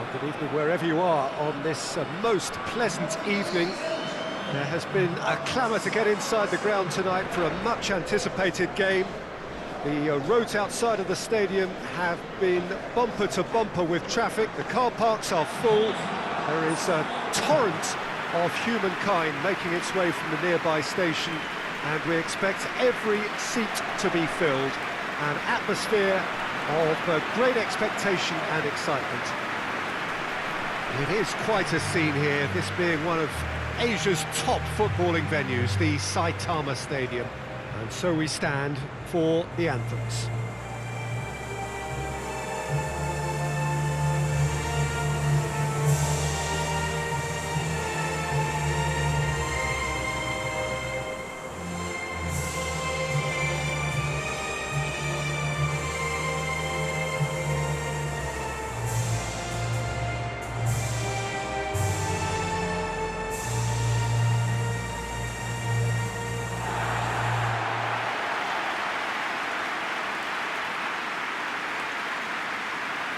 Well, good evening wherever you are on this most pleasant evening. There has been a clamour to get inside the ground tonight for a much-anticipated game. The roads outside of the stadium have been bumper to bumper with traffic. The car parks are full. There is a torrent of humankind making its way from the nearby station, and we expect every seat to be filled. An atmosphere of great expectation and excitement. It is quite a scene here, this being one of Asia's top footballing venues, the Saitama Stadium. And so we stand for the anthems.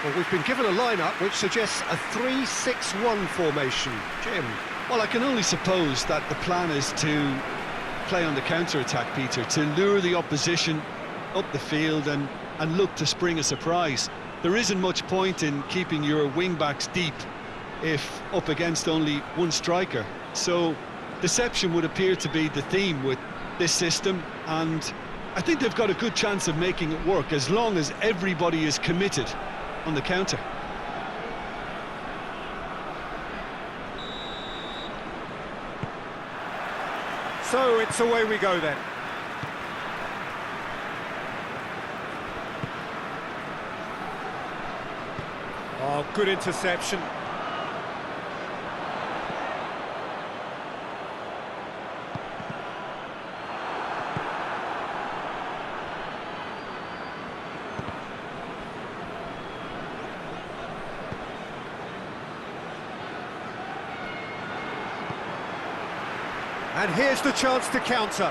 Well, we've been given a lineup which suggests a 3-6-1 formation. Jim? Well, I can only suppose that the plan is to play on the counter-attack, Peter, to lure the opposition up the field and look to spring a surprise. There isn't much point in keeping your wing-backs deep if up against only one striker. So, deception would appear to be the theme with this system, and I think they've got a good chance of making it work as long as everybody is committed on the counter. So it's away we go then. Oh, good interception. And here's the chance to counter.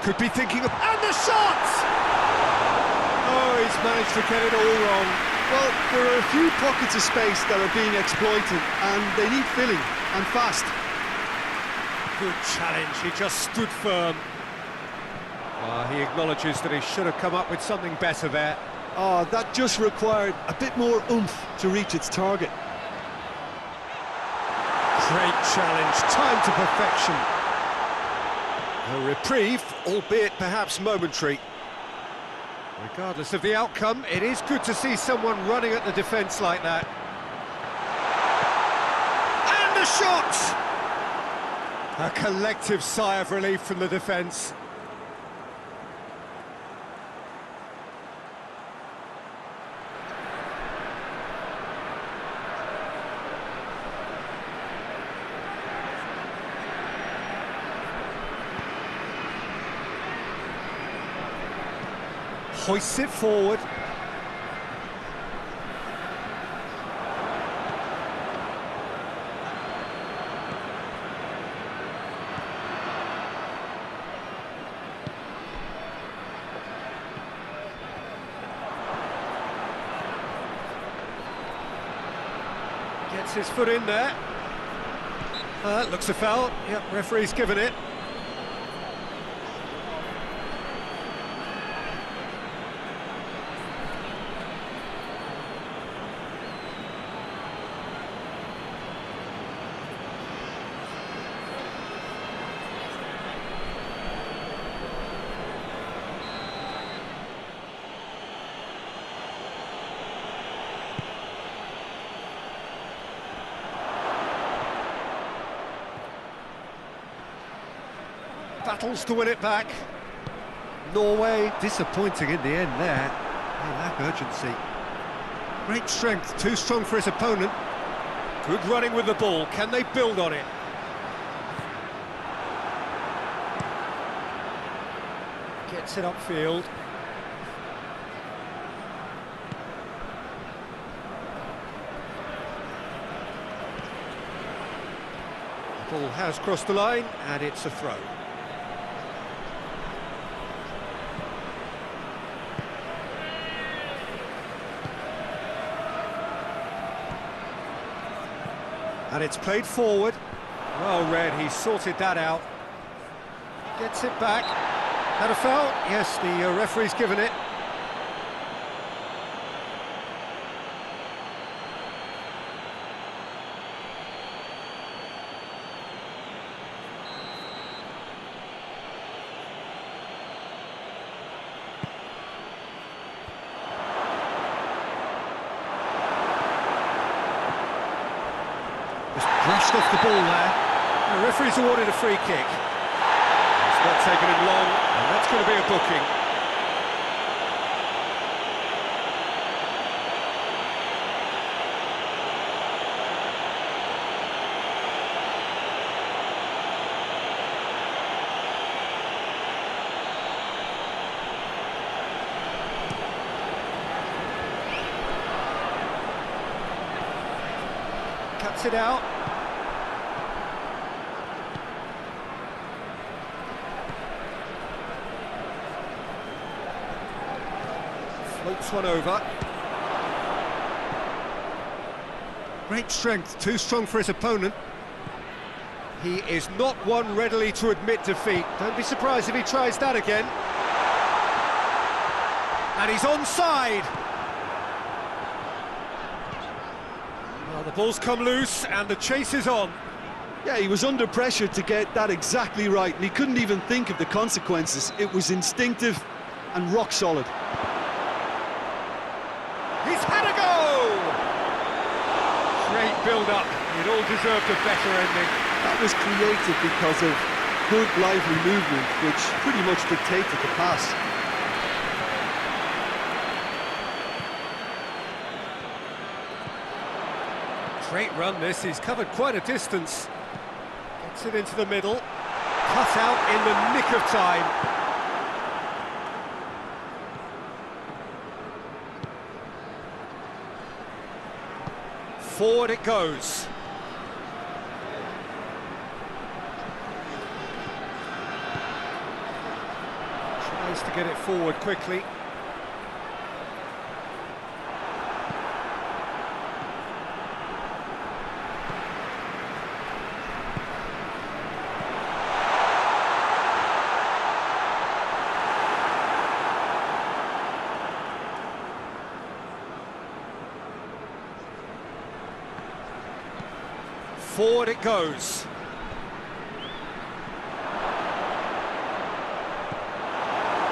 Could be thinking of... And the shot! Oh, he's managed to get it all wrong. Well, there are a few pockets of space that are being exploited, and they need filling, and fast. Good challenge, he just stood firm. He acknowledges that he should have come up with something better there. Oh, that just required a bit more oomph to reach its target. Great challenge, time to perfection. A reprieve, albeit perhaps momentary. Regardless of the outcome, it is good to see someone running at the defence like that. And the shot! A collective sigh of relief from the defence. Hoists it forward. Gets his foot in there. Looks a foul. Yep, referee's given it. Battles to win it back. Norway disappointing in the end there. They lack urgency. Great strength, too strong for his opponent. Good running with the ball. Can they build on it? Gets it upfield. The ball has crossed the line, and it's a throw. And it's played forward. Well read, he sorted that out. Gets it back. Had a foul? Yes, the referee's given it. Just brushed off the ball there. The referee's awarded a free kick. It's not taken him long, and that's going to be a booking. Cuts it out. Floats one over. Great strength, too strong for his opponent. He is not one readily to admit defeat. Don't be surprised if he tries that again. And he's onside. Well, the ball's come loose and the chase is on. Yeah, he was under pressure to get that exactly right, and he couldn't even think of the consequences. It was instinctive and rock solid. He's had a go! Great build-up. It all deserved a better ending. That was created because of good, lively movement, which pretty much dictated the pass. Great run this, he's covered quite a distance. Gets it into the middle. Cut out in the nick of time. Forward it goes. Tries to get it forward quickly. Forward it goes.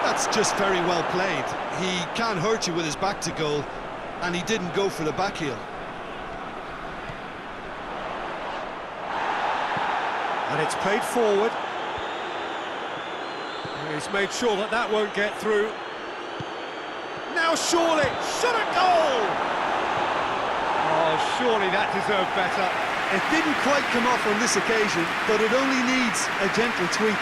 That's just very well played. He can't hurt you with his back to goal, and he didn't go for the back heel. And it's played forward. He's made sure that that won't get through. Now surely, shot at goal! Oh, surely that deserved better. It didn't quite come off on this occasion, but it only needs a gentle tweak.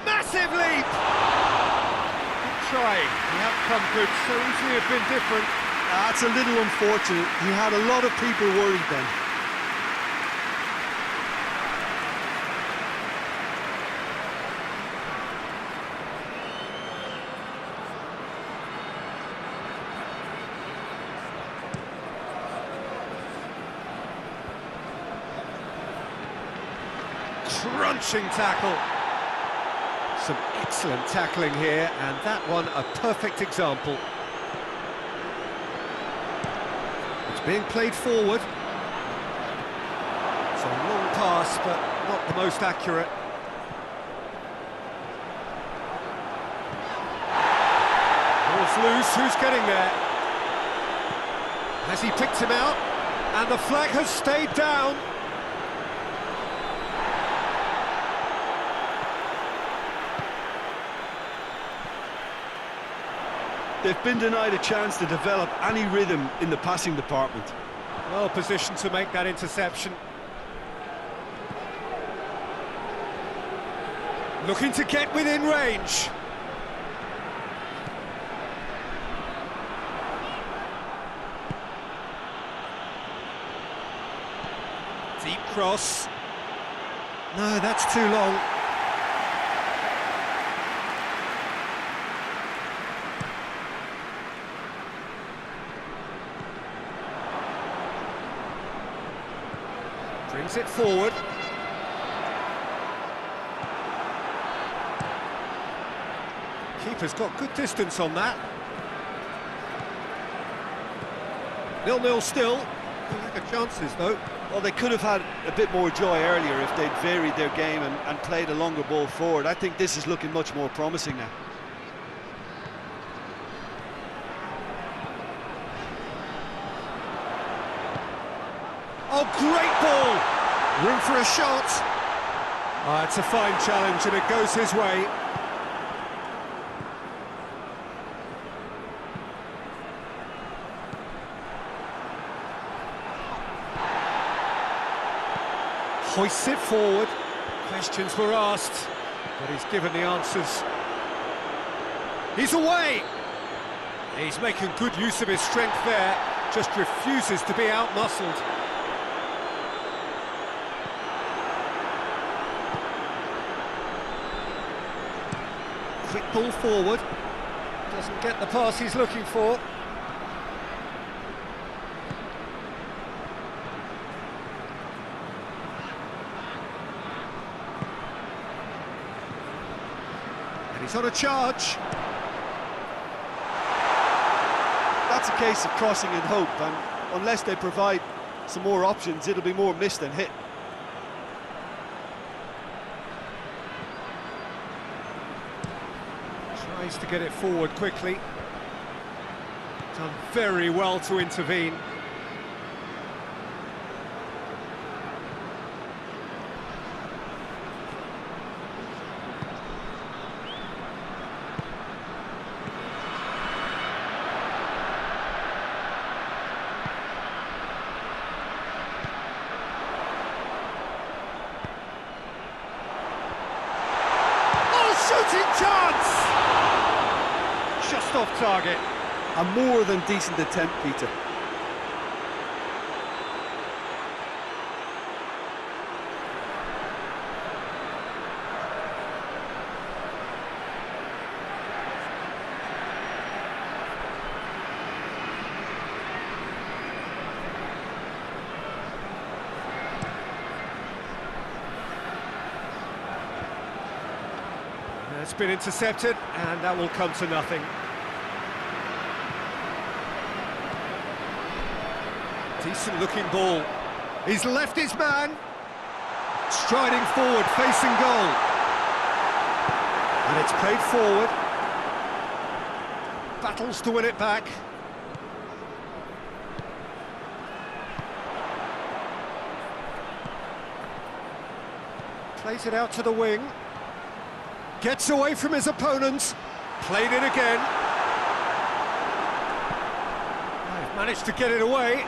Massive leap! Good try. The outcome could so easily have been different. That's a little unfortunate. He had a lot of people worried then. Crunching tackle. Some excellent tackling here, and that one a perfect example. It's being played forward. It's a long pass, but not the most accurate. Ball's loose, who's getting there? Has he picked him out? And the flag has stayed down. They've been denied a chance to develop any rhythm in the passing department. Well positioned to make that interception. Looking to get within range. Deep cross. No, that's too long. Brings it forward. Keeper's got good distance on that. 0-0 still. Lack of chances though. Well, they could have had a bit more joy earlier if they'd varied their game and played a longer ball forward. I think this is looking much more promising now. Oh, great ball! Room for a shot. It's a fine challenge and it goes his way. Hoists it forward. Questions were asked, but he's given the answers. He's away! He's making good use of his strength there, just refuses to be outmuscled. Quick ball forward. Doesn't get the pass he's looking for. He's on a charge. That's a case of crossing in hope, and unless they provide some more options, it'll be more missed than hit. Tries to get it forward quickly. Done very well to intervene. Shooting chance! Just off target. A more than decent attempt, Peter. It's been intercepted, and that will come to nothing. Decent looking ball. He's left his man. Striding forward, facing goal. And it's played forward. Battles to win it back. Plays it out to the wing. Gets away from his opponents, played it again. They've managed to get it away.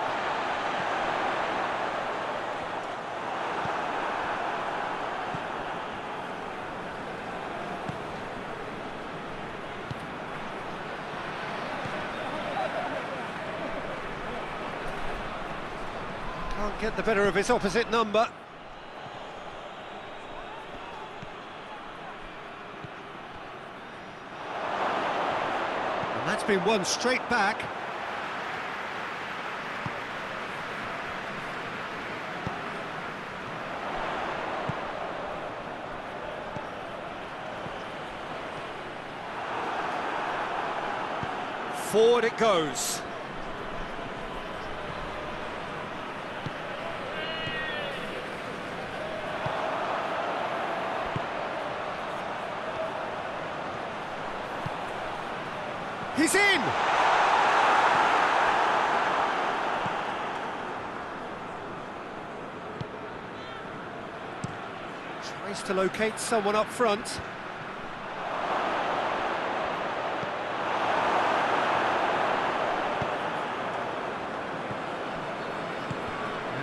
Can't get the better of his opposite number. That's been won straight back. Forward it goes. He's in! Tries to locate someone up front.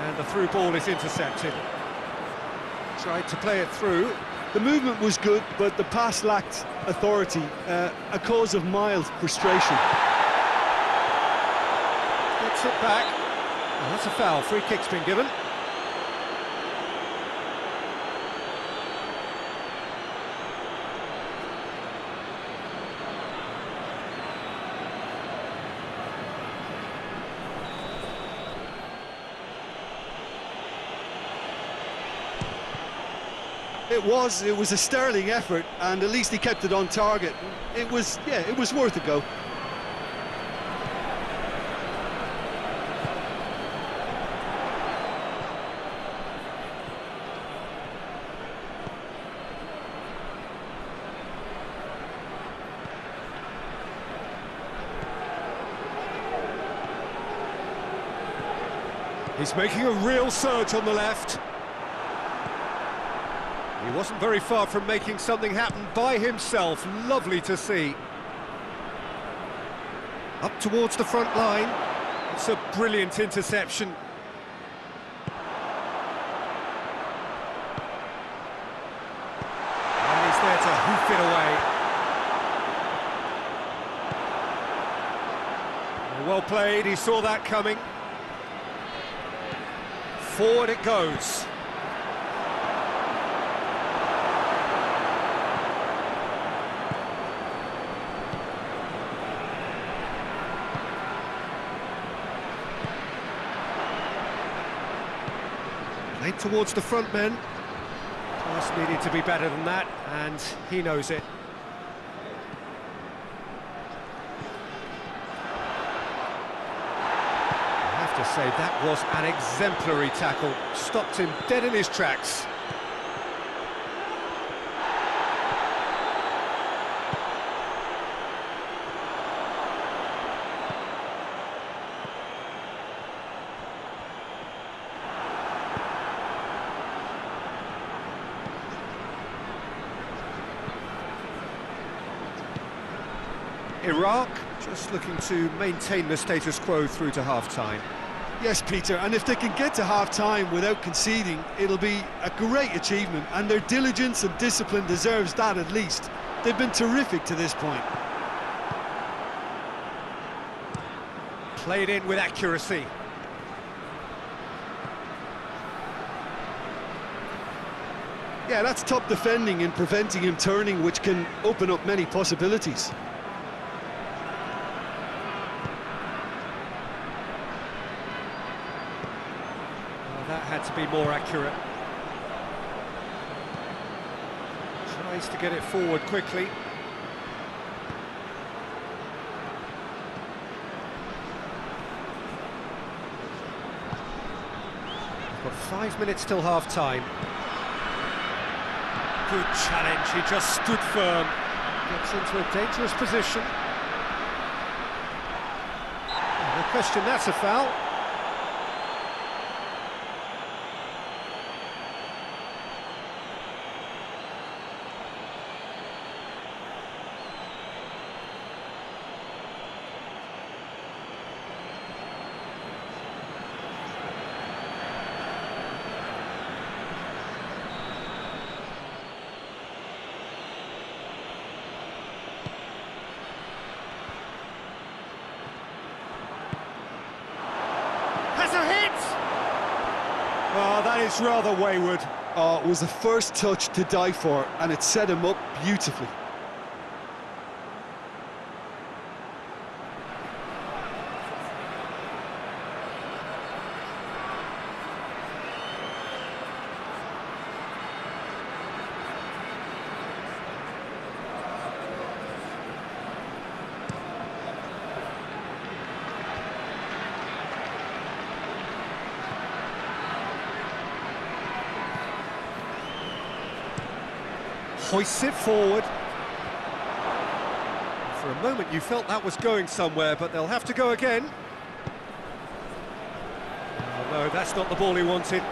And the through ball is intercepted. Tried to play it through. The movement was good, but the pass lacked authority, a cause of mild frustration. Gets it back. Oh, that's a foul. Free kick's been given. It was a sterling effort, and at least he kept it on target. It was worth a go. He's making a real surge on the left. He wasn't very far from making something happen by himself. Lovely to see. Up towards the front line. It's a brilliant interception. And he's there to hoof it away. Well played, he saw that coming. Forward it goes. Played towards the front men. Pass needed to be better than that, and he knows it. To say that was an exemplary tackle, stopped him dead in his tracks. Iraq just looking to maintain the status quo through to half-time. Yes, Peter, and if they can get to half-time without conceding, it'll be a great achievement, and their diligence and discipline deserves that at least. They've been terrific to this point. Played in with accuracy. Yeah, that's top defending and preventing him turning, which can open up many possibilities. That had to be more accurate. Tries to get it forward quickly. We've got 5 minutes till half-time. Good challenge, he just stood firm. Gets into a dangerous position. No question, that's a foul. Oh, that is rather wayward. Oh, it was the first touch to die for, and it set him up beautifully. Hoists it forward. For a moment you felt that was going somewhere, but they'll have to go again. Oh, no, that's not the ball he wanted.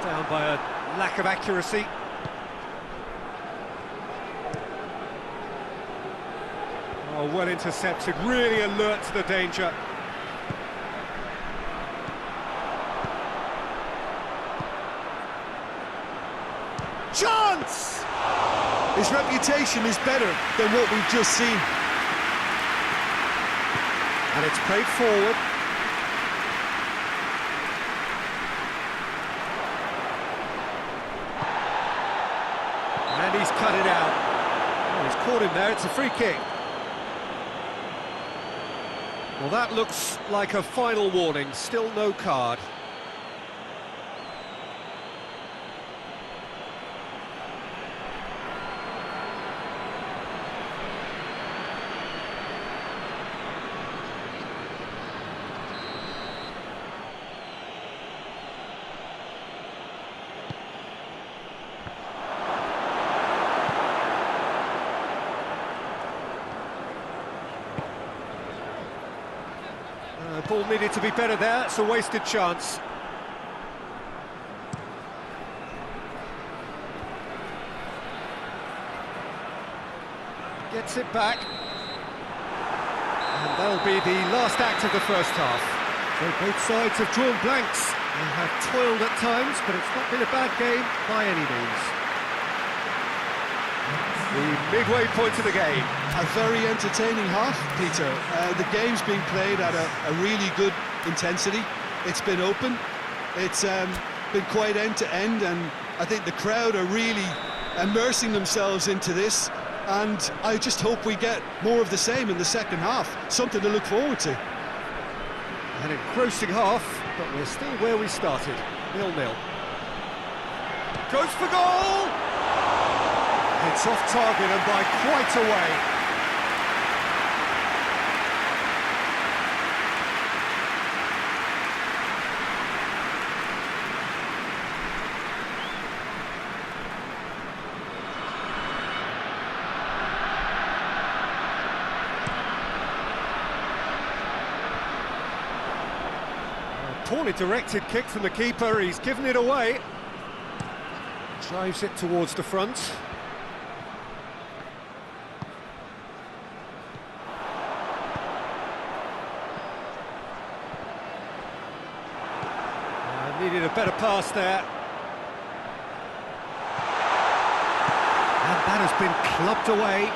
Down by a lack of accuracy. Oh, well intercepted, really alert to the danger. Chance! His reputation is better than what we've just seen. And it's played forward. he's cut it out. Well, he's caught him there, it's a free kick. Well, that looks like a final warning, still no card. Ball needed to be better there, it's a wasted chance. Gets it back. And that'll be the last act of the first half. So both sides have drawn blanks. They have toiled at times, but it's not been a bad game by any means. The midway point of the game. A very entertaining half, Peter. The game's been played at a really good intensity. It's been open. It's been quite end-to-end, and I think the crowd are really immersing themselves into this, and I just hope we get more of the same in the second half. Something to look forward to. An engrossing half, but we're still where we started. 0-0. Goes for goal! It's off target and by quite a way. Poorly directed kick from the keeper, he's given it away. Drives it towards the front. Needed a better pass there. And that has been clubbed away.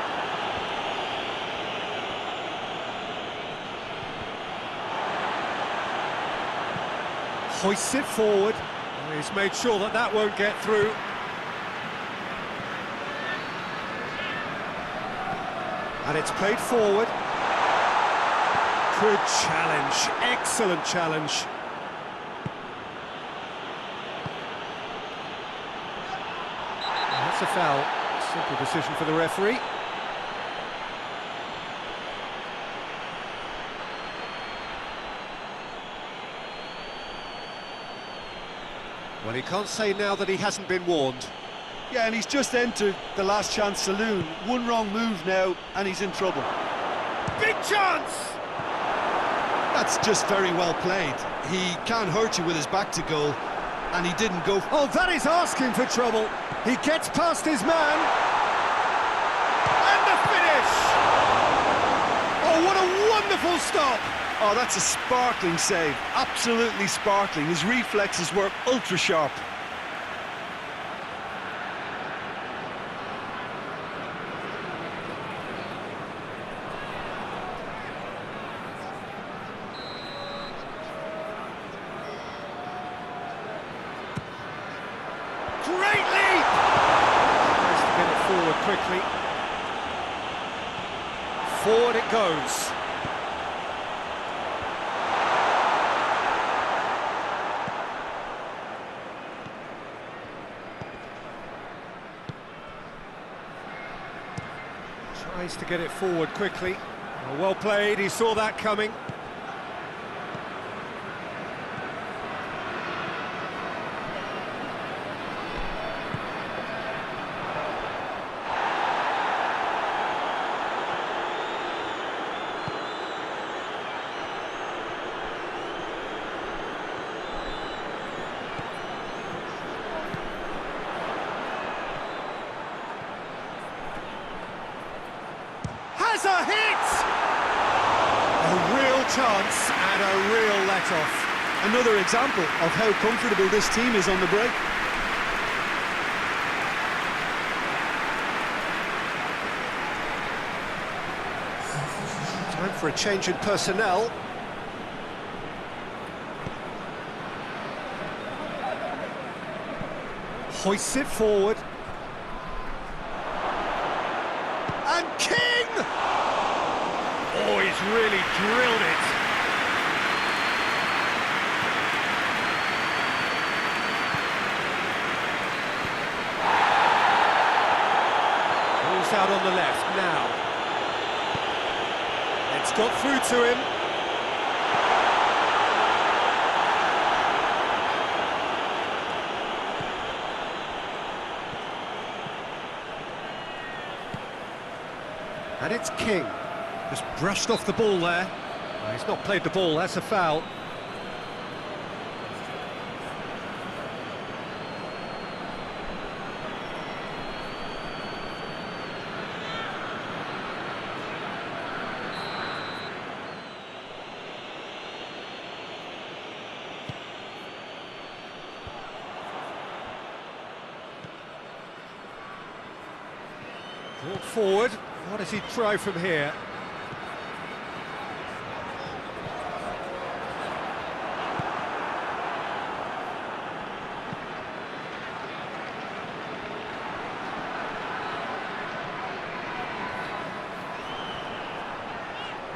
Hoists it forward. He's made sure that that won't get through. And it's played forward. Good challenge, excellent challenge. That's a foul. Simple decision for the referee. Well, he can't say now that he hasn't been warned. Yeah, and he's just entered the last chance saloon. One wrong move now, and he's in trouble. Big chance! That's just very well played. He can't hurt you with his back to goal, and he didn't go... Oh, that is asking for trouble. He gets past his man. And the finish! Oh, what a wonderful stop! Oh, that's a sparkling save. Absolutely sparkling. His reflexes were ultra-sharp. Great leap! Tries to get it forward quickly. Forward it goes. Tries to get it forward quickly. Well played, he saw that coming. Has a hit! A real chance and a real let-off. Another example of how comfortable this team is on the break. Time for a change in personnel. Hoists it forward. He's really drilled it. Ball's out on the left now. It's got through to him. And it's King. Just brushed off the ball there. He's not played the ball, that's a foul. Brought forward. What does he try from here?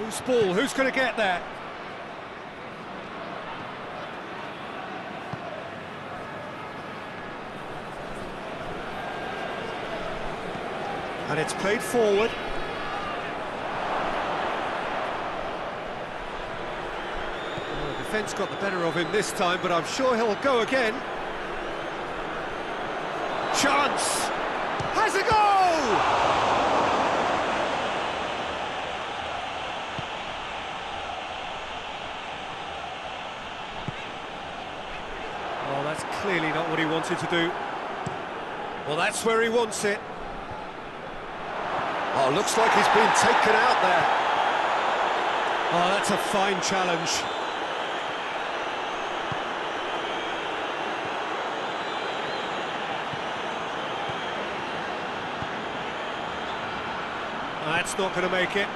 Loose ball, who's going to get that? And it's played forward. Well, the defence got the better of him this time, but I'm sure he'll go again. Chance! Has a goal! Well, that's clearly not what he wanted to do. Well, that's where he wants it. Oh, looks like he's been taken out there. Oh, that's a fine challenge. That's not going to make it.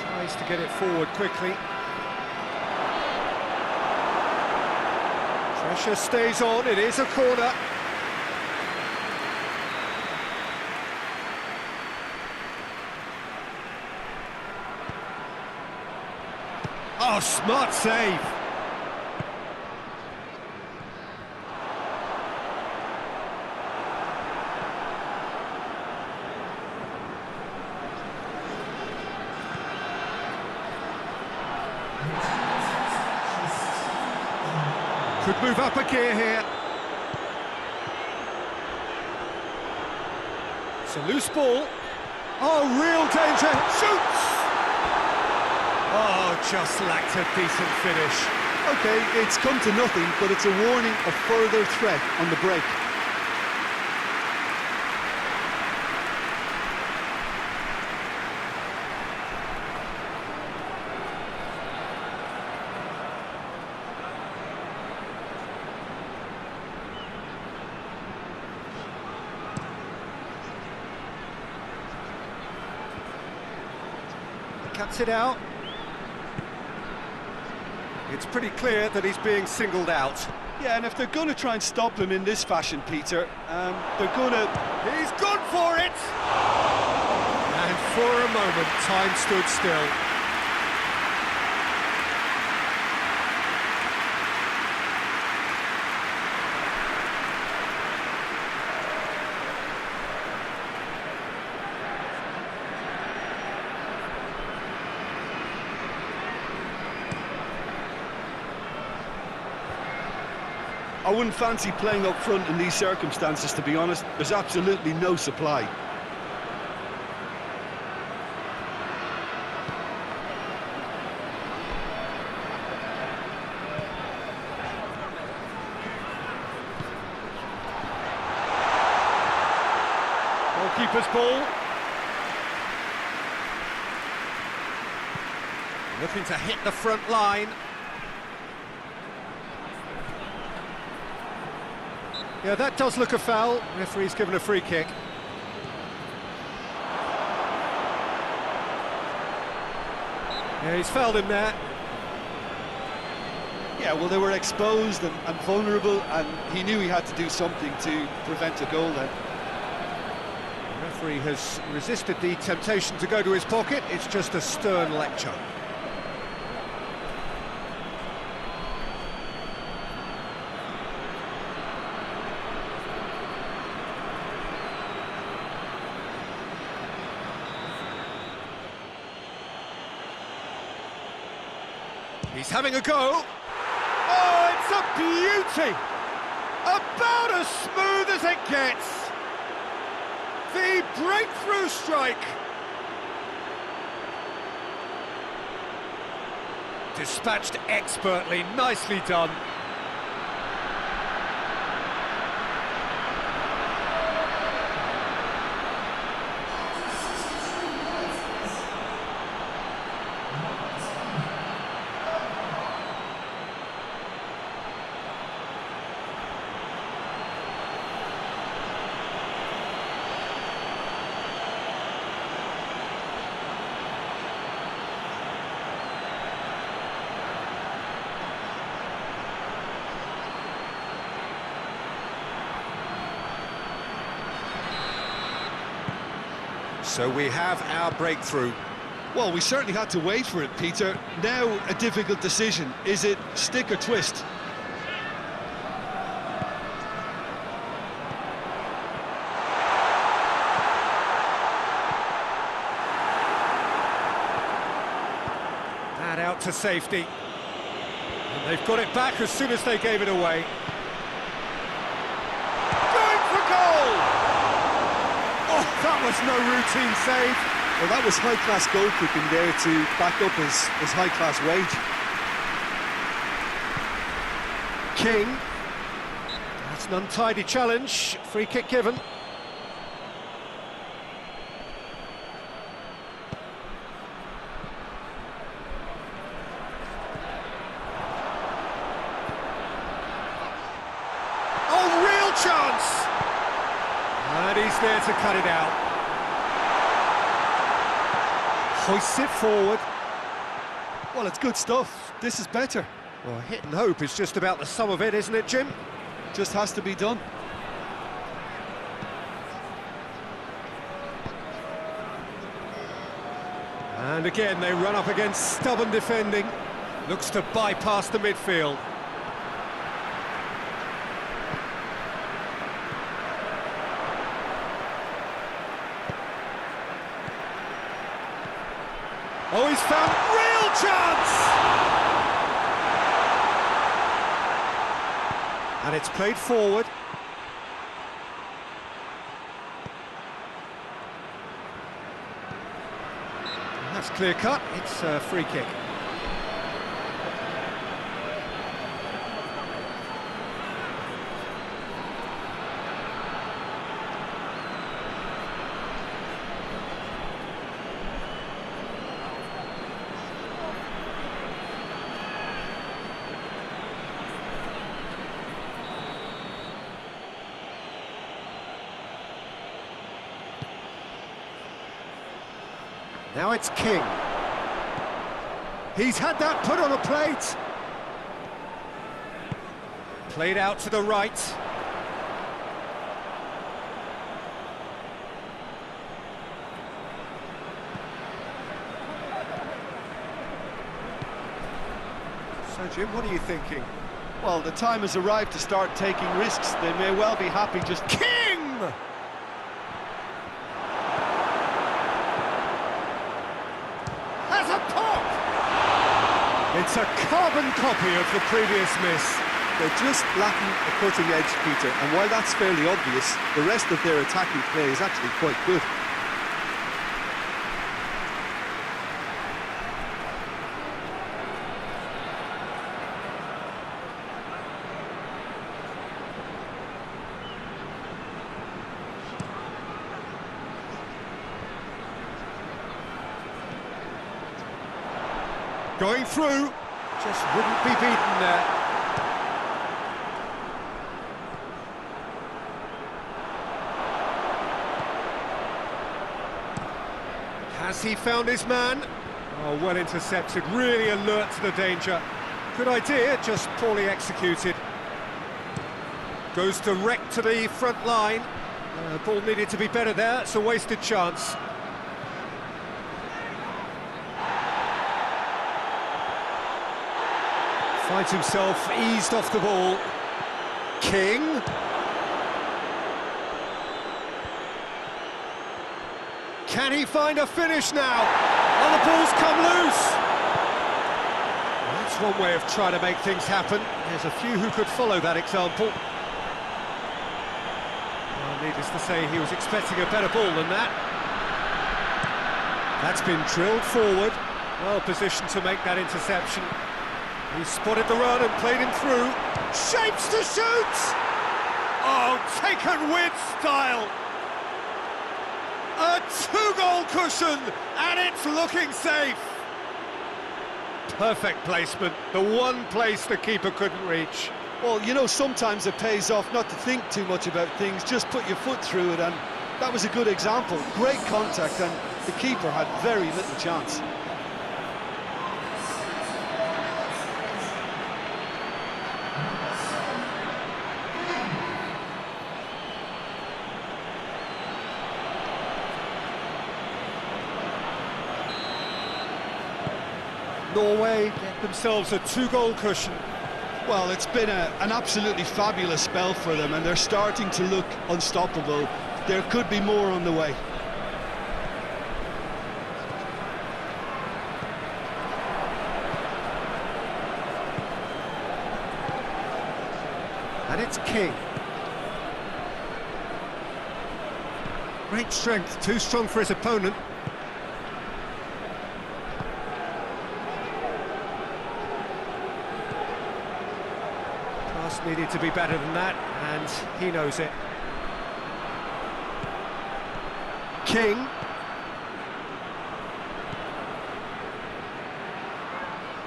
Tries to get it forward quickly. Pressure stays on, it is a corner. Oh, smart save. Could move up a gear here. It's a loose ball. Oh, real danger. Shoots! Oh, just lacked a decent finish. OK, it's come to nothing, but it's a warning of further threat on the break. Cuts it out. It's pretty clear that he's being singled out. Yeah, and if they're going to try and stop him in this fashion, Peter, they're going to... He's gone for it! And for a moment, time stood still. I wouldn't fancy playing up front in these circumstances, to be honest. There's absolutely no supply. Goalkeeper's ball. Looking to hit the front line. Yeah, that does look a foul. Referee's given a free kick. Yeah, he's fouled him there. Yeah, well, they were exposed and vulnerable, and he knew he had to do something to prevent a goal then. The referee has resisted the temptation to go to his pocket. It's just a stern lecture. He's having a go. Oh, it's a beauty! About as smooth as it gets. The breakthrough strike. Dispatched expertly, nicely done. So we have our breakthrough. Well, we certainly had to wait for it, Peter. Now a difficult decision. Is it stick or twist? That out to safety. And they've got it back as soon as they gave it away. Going for goal! Oh, that was no routine save. Well, that was high-class goalkeeping there to back up his high-class wage. King. That's an untidy challenge. Free kick given. Oh, real chance! And he's there to cut it out. Hoists it forward. Well, it's good stuff. This is better. Well, hit and hope is just about the sum of it, isn't it, Jim? Just has to be done. And again, they run up against stubborn defending. Looks to bypass the midfield. Oh, he's found real chance! And it's played forward. And that's clear cut, it's a free kick. Now it's King. He's had that put on a plate. Played out to the right. So, Jim, what are you thinking? Well, the time has arrived to start taking risks. They may well be happy just... King! It's a carbon copy of the previous miss. They're just lacking a cutting edge, Peter, and while that's fairly obvious, the rest of their attacking play is actually quite good. Going through, just wouldn't be beaten there. Has he found his man? Oh, well intercepted, really alert to the danger. Good idea, just poorly executed. Goes direct to the front line. Ball needed to be better there, it's a wasted chance. Finds himself eased off the ball. King. Can he find a finish now? And the ball's come loose. That's one way of trying to make things happen. There's a few who could follow that example. Well, needless to say, he was expecting a better ball than that. That's been drilled forward. Well positioned to make that interception. He spotted the run and played him through. Shapes to shoot! Oh, taken with style! A two-goal cushion, and it's looking safe. Perfect placement, the one place the keeper couldn't reach. Well, you know, sometimes it pays off not to think too much about things, just put your foot through it, and that was a good example. Great contact, and the keeper had very little chance. Norway get themselves a two-goal cushion. Well, it's been an absolutely fabulous spell for them, and they're starting to look unstoppable. There could be more on the way. And it's King. Great strength, too strong for his opponent. Needed to be better than that, and he knows it. King.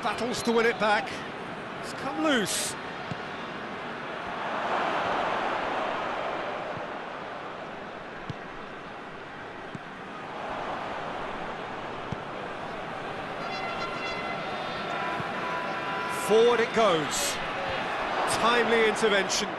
Battles to win it back. It's come loose. Forward it goes. Timely intervention.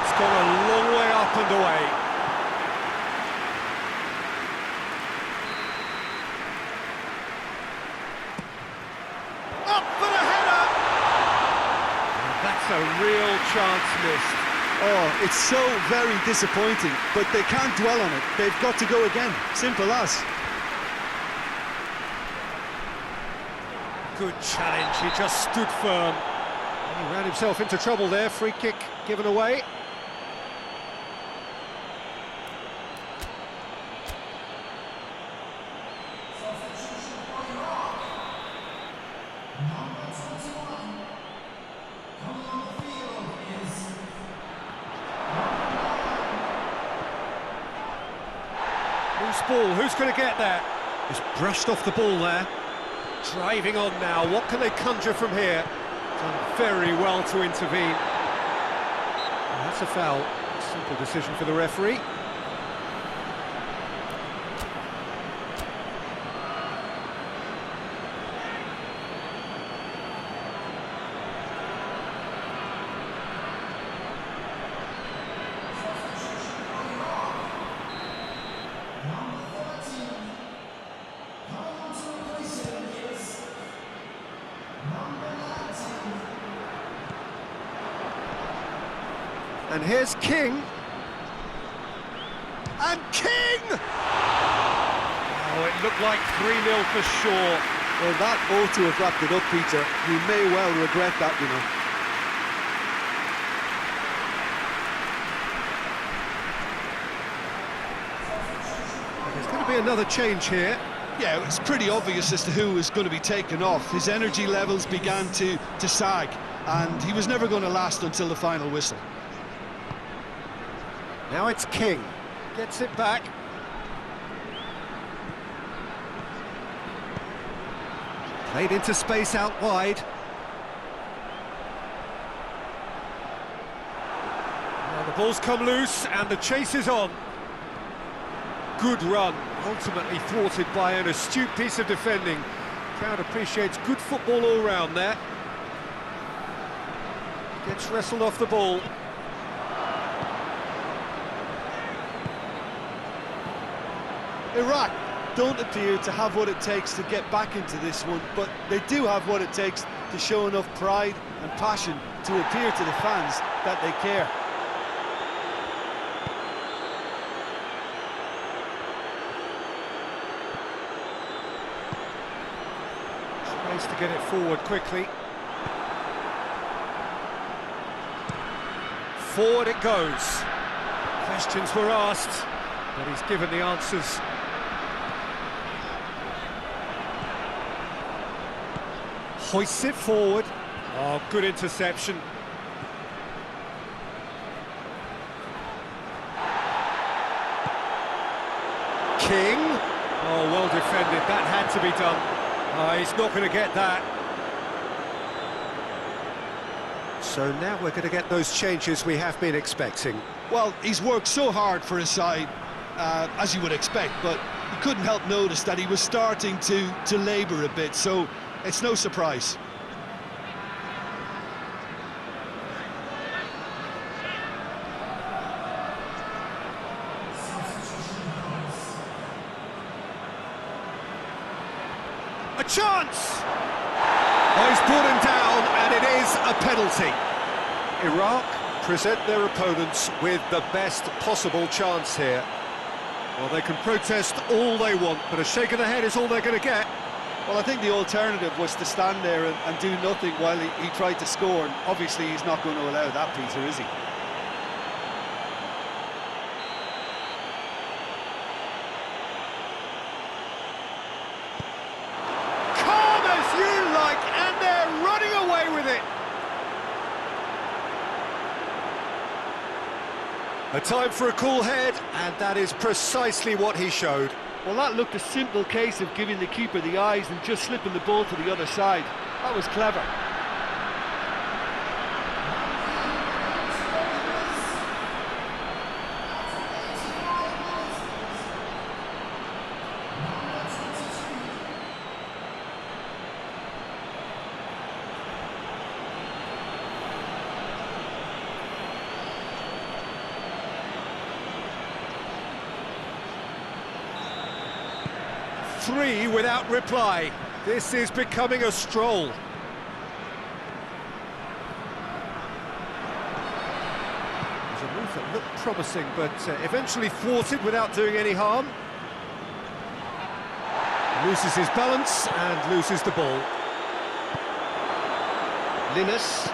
It's gone a long way up and away. Up for the header! That's a real chance missed. Oh, it's so very disappointing, but they can't dwell on it. They've got to go again. Simple as. Good challenge, he just stood firm. He ran himself into trouble there, free kick given away. Loose ball, who's going to get there? Just brushed off the ball there. Driving on now, what can they conjure from here? Done very well to intervene. And that's a foul. Simple decision for the referee. And here's King. And King! Oh, it looked like 3-0 for sure. Well, that ought to have wrapped it up, Peter. You may well regret that, you know. There's going to be another change here. Yeah, it's pretty obvious as to who was going to be taken off. His energy levels began to sag, and he was never going to last until the final whistle. Now it's King. Gets it back. Played into space out wide. Well, The ball's come loose and the chase is on. Good run, ultimately thwarted by an astute piece of defending. Crowd appreciates good football all round there. Gets wrestled off the ball. Iraq don't appear to have what it takes to get back into this one, but they do have what it takes to show enough pride and passion to appear to the fans that they care. Tries to get it forward quickly. Forward it goes. Questions were asked, but he's given the answers. Hoists it forward. Oh, good interception. King. Oh, well defended. That had to be done. He's not going to get that. So now we're going to get those changes we have been expecting. Well, he's worked so hard for his side, as you would expect, but you couldn't help notice that he was starting to labour a bit, so it's no surprise. A chance! Oh, he's brought him down, and it is a penalty. Iraq present their opponents with the best possible chance here. Well, they can protest all they want, but a shake of the head is all they're going to get. Well, I think the alternative was to stand there and do nothing while he tried to score, and obviously he's not going to allow that, Peter, is he? Calm as you like, and they're running away with it. A time for a cool head, and that is precisely what he showed. Well, that looked a simple case of giving the keeper the eyes and just slipping the ball to the other side. That was clever. Three without reply. This is becoming a stroll. There's a move that looked promising, but eventually thwarted without doing any harm. Loses his balance and loses the ball. Linus.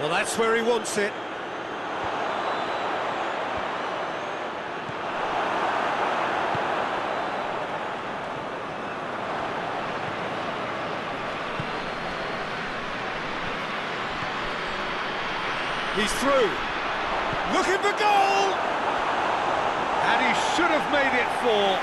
Well, that's where he wants it. He's through, looking for goal, and he should have made it 4.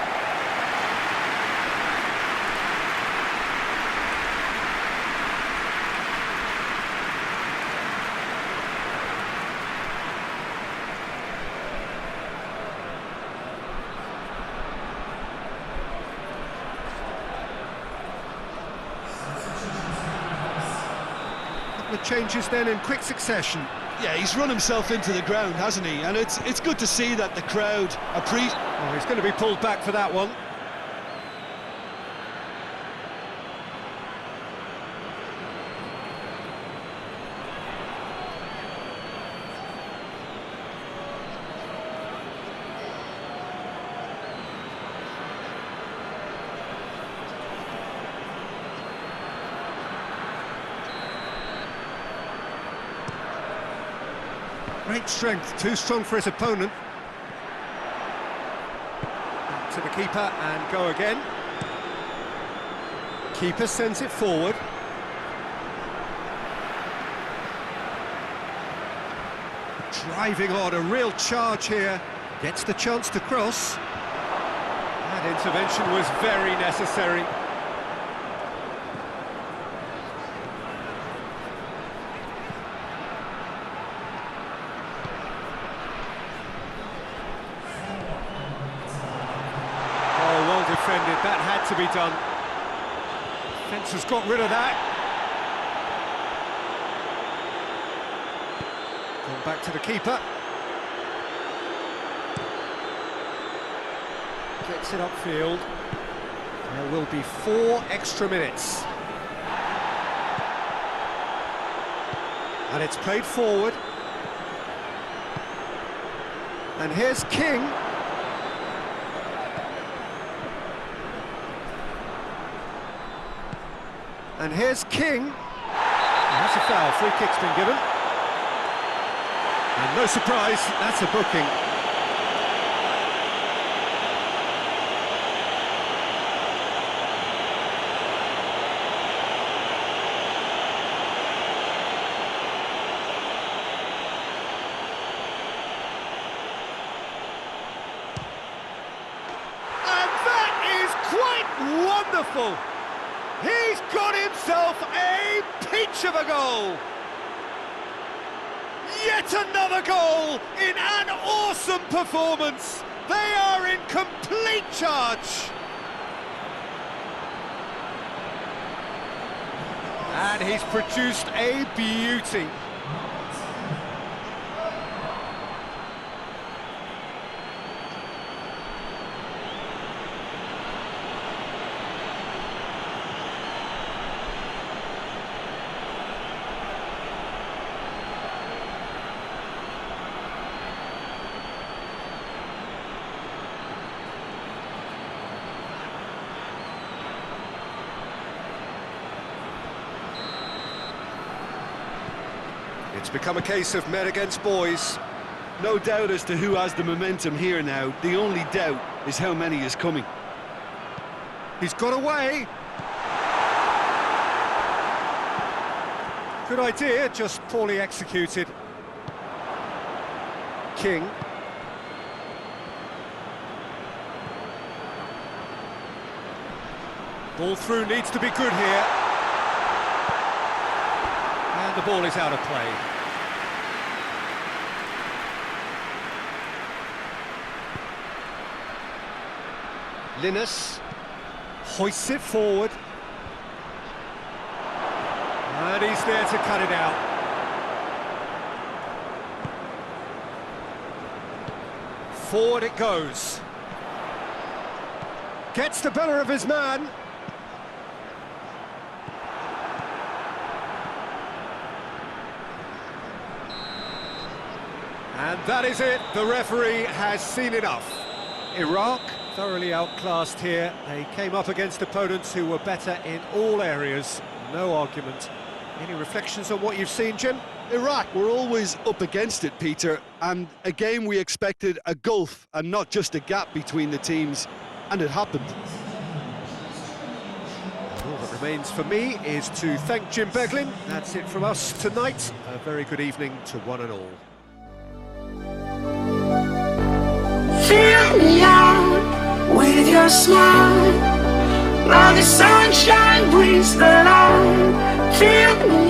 The changes then in quick succession. Yeah, he's run himself into the ground, hasn't he? And it's good to see that the crowd appreciate. Oh, he's going to be pulled back for that one. Great strength, too strong for his opponent. Back to the keeper and go again. Keeper sends it forward. Driving on, a real charge here. Gets the chance to cross. That intervention was very necessary. that had to be done. Defence has got rid of that. Gone back to the keeper. Gets it upfield. There will be 4 extra minutes. And it's played forward. And here's King. And here's King. And that's a foul. Free kick's been given. And no surprise, that's a booking. Wonderful! He's got himself a peach of a goal! Yet another goal in an awesome performance! They are in complete charge! And he's produced a beauty. It's become a case of men against boys. No doubt as to who has the momentum here now. The only doubt is how many is coming. He's got away. Good idea, just poorly executed. King. Ball through needs to be good here. And the ball is out of play. Linus hoists it forward. And he's there to cut it out. Forward it goes. Gets the better of his man. And that is it. The referee has seen enough. Iraq thoroughly outclassed here. They came up against opponents who were better in all areas. No argument. Any reflections on what you've seen, Jim? Iraq were always up against it, Peter, and a game we expected a gulf and not just a gap between the teams, and it happened. All that remains for me is to thank Jim Beglin. That's it from us tonight. A very good evening to one and all. Fill me out with your smile. Now the sunshine brings the light. Fill me